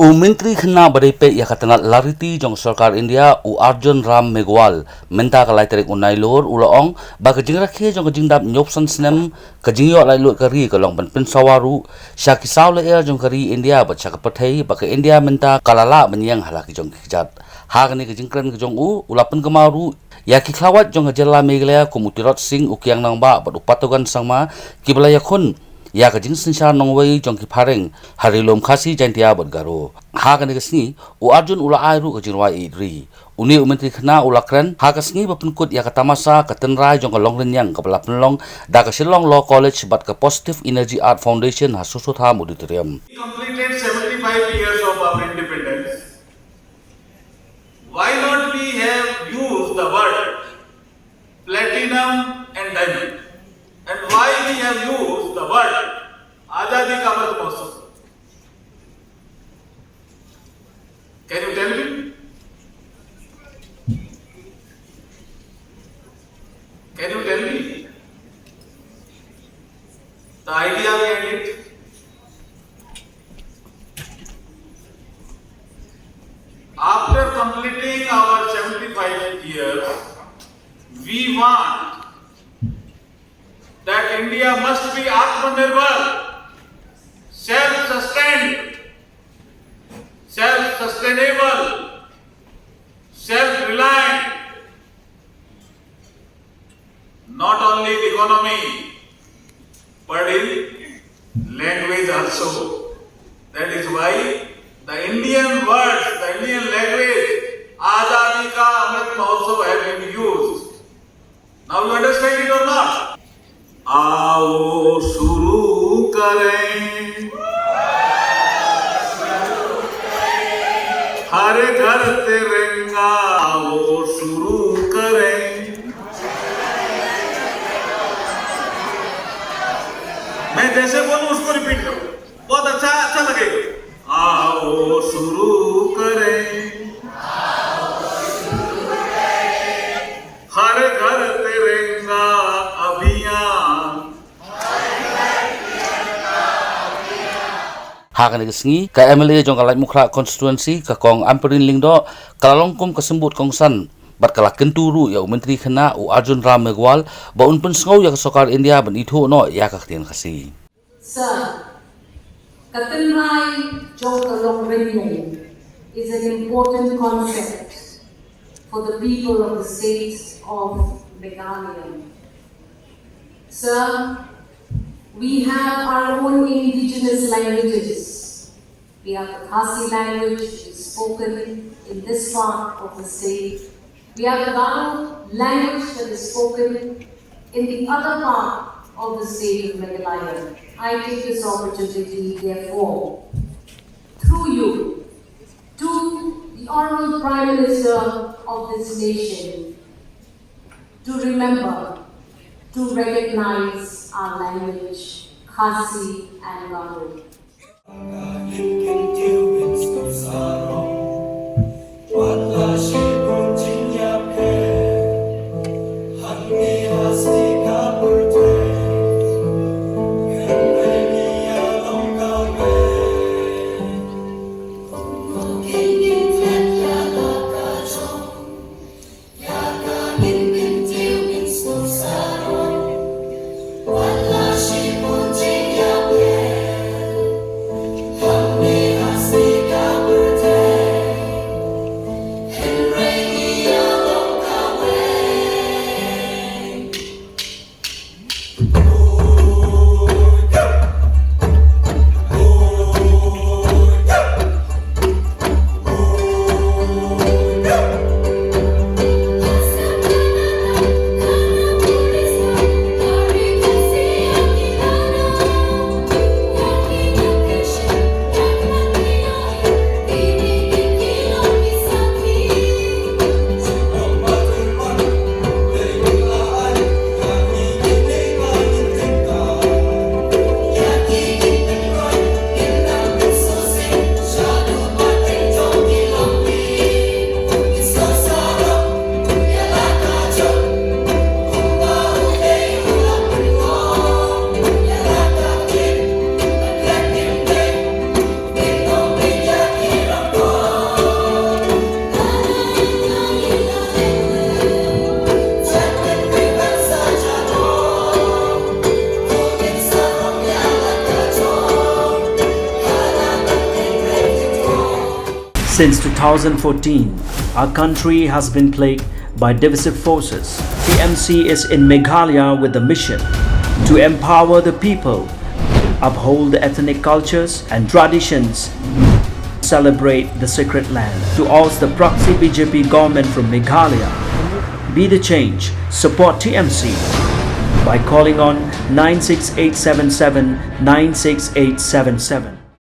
Menteri Khana Badepe Yakatanat Lariti Jong Sarkar India Arjun Ram Meghwal Mynta kalai terik unai lor ulaong ba kajing rakhe jong kajing dap nyopsan snem kajing yo lai lot kari kalong pen sawaru syaki saule air jong kari India ba chak pathai ba ke India Mynta kalala menyang halaki jong Kjat hagni kajing kren kajong ulapan kemaru ya ki klawat jong jela Meghwal kumutirot sing ukyang nang ba upatogan sangma kiblaya khun ya kajing sinsar nongwei jong ki phareng harilom khasi jantia bodgaro hagani kasni Arjun ula airu kajing wa idri uni Menteri Khana ulakran hagasni bapenkut ya katamasa katenrai jong kalong renyang kapala penlong da kasilong law college bat ka positive energy art foundation hasusutha auditorium completed 75 years of our independence. Why not we have used the word platinum and diamond? And why we have used the word Azadi Ka Amrit Mahotsav? Can you tell me? Can you tell me the idea behind it? After completing our 75 years, we want that India must be Atmanirbhar, self-sustained, self-sustainable, self-reliant, not only in economy, but in language also. That is why the Indian words, the Indian language, Azadi Ka Amrit Mahotsav have been used. Now you understand it or not? आओ शुरू करें हर घर तिरंगा आओ शुरू करें मैं जैसे बोलूं उसको रिपीट करो बहुत अच्छा लगेगा आओ शुरू करें हर घर तिरंगा hagani kasni ka MLA jong kalai mukha constituency ka kong amperin lingdo kalalongkum kasembut kongsan bat kala kenturu ya Menteri Khana Arjun Ram Meghwal ba unpun sngau ya Sarkar India ban itho no ya ka khtian khasi sir katenrai jong kalong renmen is an important concept for the people of the state of Meghwal. Sir, we have our own indigenous languages. We have the Khasi language, which is spoken in this part of the state. We have the Garo language that is spoken in the other part of the state of Meghwal. I take this opportunity, therefore, through you, to the Honorable Prime Minister of this nation, to remember, to recognize our language, Khasi and Garo. Hasti ka Since 2014, our country has been plagued by divisive forces. TMC is in Meghalaya with the mission to empower the people, uphold the ethnic cultures and traditions, celebrate the sacred land. To oust the proxy BJP government from Meghalaya, be the change, support TMC by calling on 96877 96877.